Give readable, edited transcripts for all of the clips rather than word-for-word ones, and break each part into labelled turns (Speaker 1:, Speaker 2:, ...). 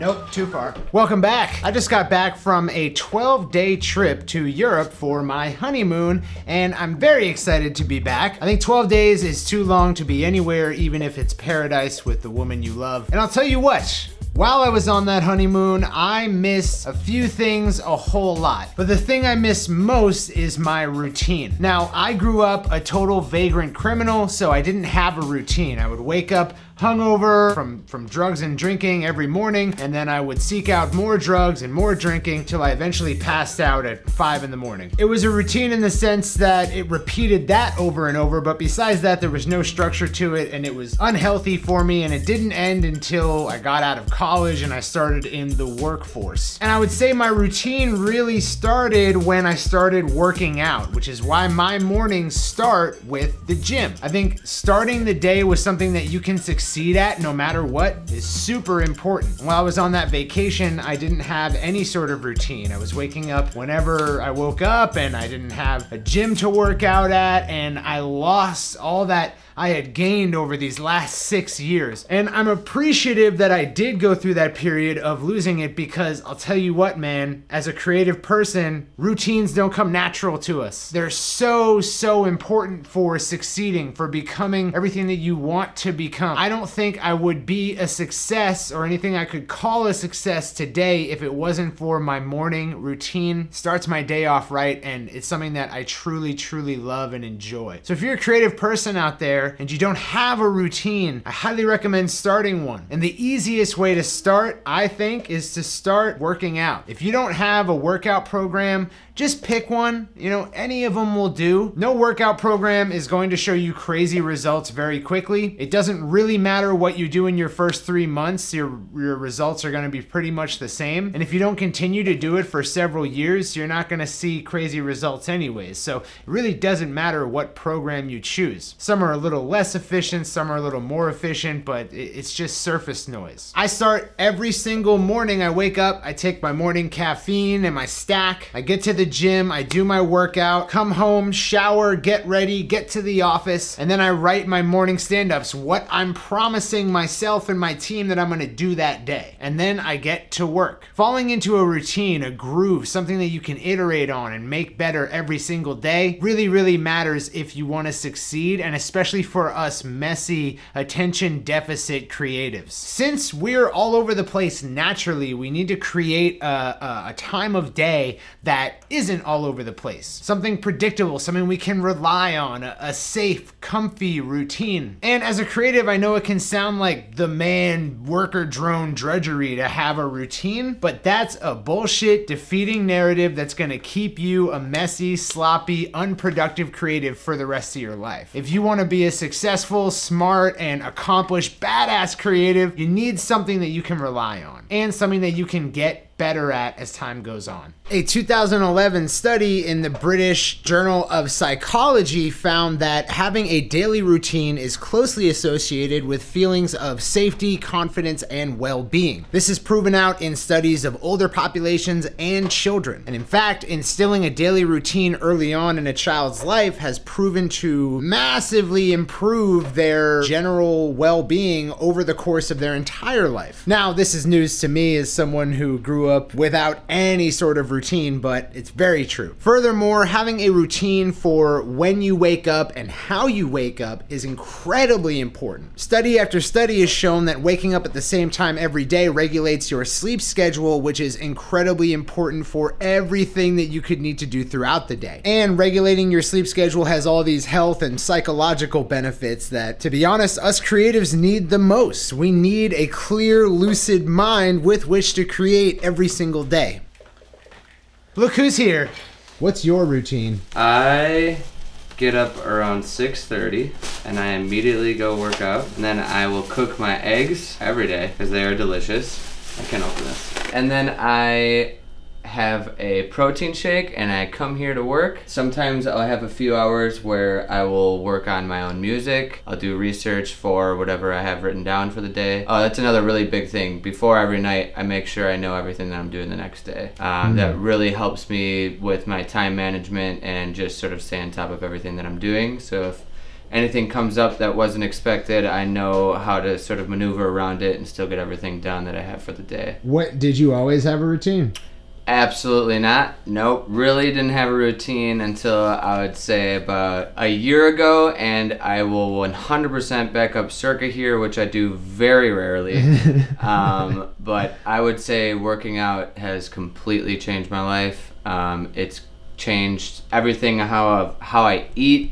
Speaker 1: Nope, too far. Welcome back. I just got back from a 12-day trip to Europe for my honeymoon, and I'm very excited to be back. I think 12 days is too long to be anywhere, even if it's paradise with the woman you love. And I'll tell you what, while I was on that honeymoon, I missed a few things a whole lot. But the thing I miss most is my routine. Now, I grew up a total vagrant criminal, so I didn't have a routine. I would wake up hungover from drugs and drinking every morning, and then I would seek out more drugs and more drinking till I eventually passed out at 5 in the morning. It was a routine in the sense that it repeated that over and over, but besides that, there was no structure to it, and it was unhealthy for me, and it didn't end until I got out of college and I started in the workforce. And I would say my routine really started when I started working out, which is why my mornings start with the gym. I think starting the day with something that you can succeed at no matter what is super important. While I was on that vacation, I didn't have any sort of routine. I was waking up whenever I woke up, and I didn't have a gym to work out at, and I lost all that I had gained over these last 6 years. And I'm appreciative that I did go through that period of losing it, because I'll tell you what, man, as a creative person, routines don't come natural to us. They're so important for succeeding, for becoming everything that you want to become. I don't think I would be a success or anything I could call a success today if it wasn't for my morning routine. Starts my day off right, and it's something that I truly love and enjoy. So if you're a creative person out there and you don't have a routine, I highly recommend starting one. And the easiest way to start, I think, is to start working out. If you don't have a workout program, just pick one. You know, any of them will do. No workout program is going to show you crazy results very quickly. It doesn't really matter what you do in your first 3 months, your results are gonna be pretty much the same. And if you don't continue to do it for several years, you're not gonna see crazy results anyways. So it really doesn't matter what program you choose. Some are a little less efficient, some are a little more efficient, but it's just surface noise. I start every single morning. I wake up, I take my morning caffeine and my stack, I get to the gym, I do my workout, come home, shower, get ready, get to the office, and then I write my morning stand-ups, what I'm promising myself and my team that I'm gonna do that day. And then I get to work. Falling into a routine, a groove, something that you can iterate on and make better every single day really matters if you wanna succeed, and especially for us messy, attention deficit creatives. Since we're all over the place naturally, we need to create a time of day that isn't all over the place. Something predictable, something we can rely on, a safe, comfy routine. And as a creative, I know it can sound like the man worker drone drudgery to have a routine, but that's a bullshit, defeating narrative that's gonna keep you a messy, sloppy, unproductive creative for the rest of your life. If you wanna be a successful, smart, and accomplished, badass creative, you need something that you can rely on, and something that you can get better at as time goes on. A 2011 study in the British Journal of Psychology found that having a daily routine is closely associated with feelings of safety, confidence, and well-being. This is proven out in studies of older populations and children. And in fact, instilling a daily routine early on in a child's life has proven to massively improve their general well-being over the course of their entire life. Now, this is news to me as someone who grew up without any sort of routine, but it's very true. Furthermore, having a routine for when you wake up and how you wake up is incredibly important. Study after study has shown that waking up at the same time every day regulates your sleep schedule, which is incredibly important for everything that you could need to do throughout the day. And regulating your sleep schedule has all these health and psychological benefits that, to be honest, us creatives need the most. We need a clear, lucid mind with which to create every single day. Look who's here. What's your routine?
Speaker 2: I get up around 6:30 and I immediately go work out, and then I will cook my eggs every day because they are delicious. I can't open this. And then I have a protein shake and I come here to work. Sometimes I'll have a few hours where I will work on my own music. I'll do research for whatever I have written down for the day. Oh, that's another really big thing. Before every night, I make sure I know everything that I'm doing the next day. That really helps me with my time management and just sort of stay on top of everything that I'm doing. So if anything comes up that wasn't expected, I know how to sort of maneuver around it and still get everything done that I have for the day.
Speaker 1: What, did you always have a routine?
Speaker 2: Absolutely not. Nope. Really didn't have a routine until I would say about a year ago, and I will 100% back up circa here, which I do very rarely. But I would say working out has completely changed my life. It's changed everything, how I eat,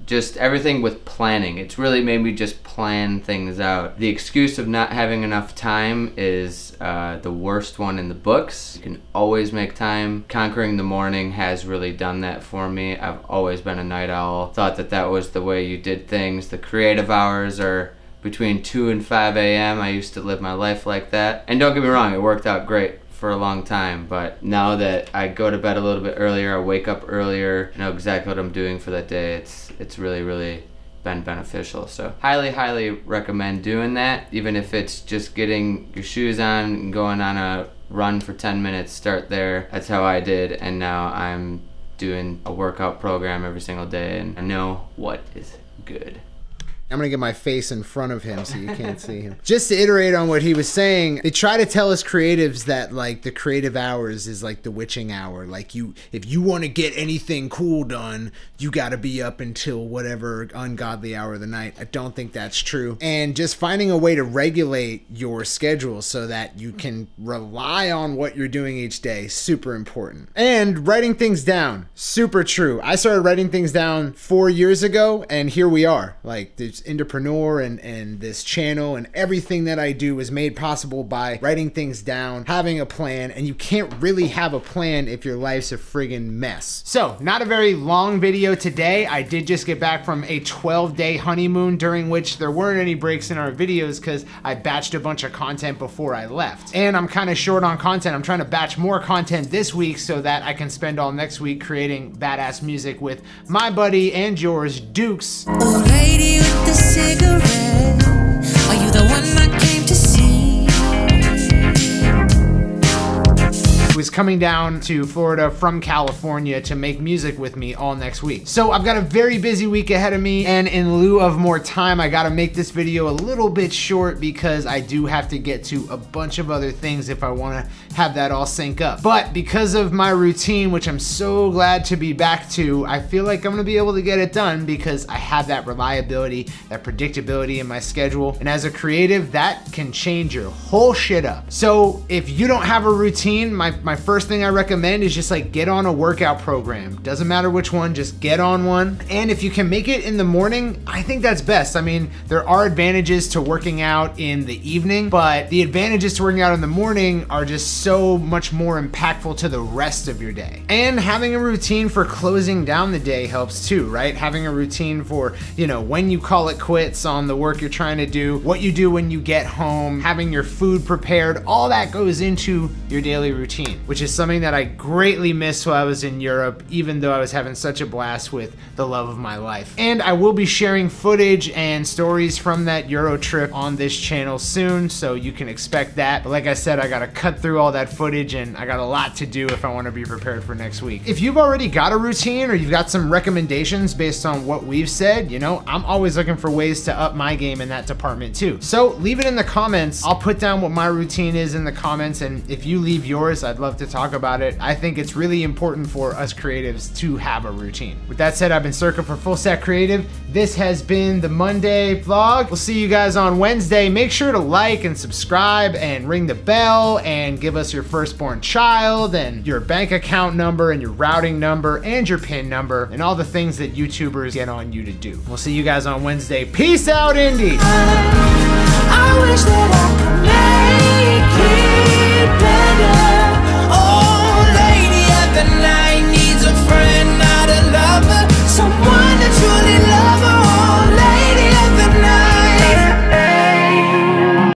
Speaker 2: just everything with planning. It's really made me just plan things out. The excuse of not having enough time is the worst one in the books. You can always make time. Conquering the morning has really done that for me. I've always been a night owl. Thought that that was the way you did things. The creative hours are between 2 and 5 a.m. I used to live my life like that. And don't get me wrong, it worked out great for a long time, but now that I go to bed a little bit earlier, I wake up earlier, I know exactly what I'm doing for that day. It's really been beneficial. So highly recommend doing that, even if it's just getting your shoes on and going on a run for 10 minutes. Start there. That's how I did, and now I'm doing a workout program every single day, and I know what is good.
Speaker 1: I'm gonna get my face in front of him so you can't see him. Just to iterate on what he was saying, they try to tell us creatives that like the creative hours is like the witching hour. Like if you want to get anything cool done, you gotta be up until whatever ungodly hour of the night. I don't think that's true. And just finding a way to regulate your schedule so that you can rely on what you're doing each day, super important. And writing things down, super true. I started writing things down 4 years ago, and here we are. Like, there's Entrepreneur and this channel and everything that I do is made possible by writing things down, having a plan, and you can't really have a plan if your life's a friggin' mess. So, not a very long video today. I did just get back from a 12-day honeymoon, during which there weren't any breaks in our videos because I batched a bunch of content before I left. And I'm kind of short on content. I'm trying to batch more content this week so that I can spend all next week creating badass music with my buddy and yours, Dukes.
Speaker 3: Old lady with the cigarette, are you the one I came to see?
Speaker 1: Who's coming down to Florida from California to make music with me all next week. So I've got a very busy week ahead of me, and in lieu of more time, I gotta make this video a little bit short because I do have to get to a bunch of other things if I wanna have that all sync up. But because of my routine, which I'm so glad to be back to, I feel like I'm gonna be able to get it done because I have that reliability, that predictability in my schedule. And as a creative, that can change your whole shit up. So if you don't have a routine, my first thing I recommend is just like get on a workout program. Doesn't matter which one, just get on one. And if you can make it in the morning, I think that's best. I mean, there are advantages to working out in the evening, but the advantages to working out in the morning are just so much more impactful to the rest of your day. And having a routine for closing down the day helps too, right? Having a routine for, you know, when you call it quits on the work you're trying to do, what you do when you get home, having your food prepared, all that goes into your daily routine, which is something that I greatly missed while I was in Europe, even though I was having such a blast with the love of my life. And I will be sharing footage and stories from that Euro trip on this channel soon, so you can expect that. But like I said, I gotta cut through all that footage, and I got a lot to do if I wanna be prepared for next week. If you've already got a routine or you've got some recommendations based on what we've said, you know, I'm always looking for ways to up my game in that department too. So leave it in the comments. I'll put down what my routine is in the comments, and if you leave yours, I'd love to talk about it. I think it's really important for us creatives to have a routine. With that said, I've been Circa for Full Stack Creative. This has been the Monday vlog. We'll see you guys on Wednesday. Make sure to like and subscribe and ring the bell and give us your firstborn child and your bank account number and your routing number and your PIN number and all the things that YouTubers get on you to do. We'll see you guys on Wednesday. Peace out, Indy.
Speaker 3: I wish that I could make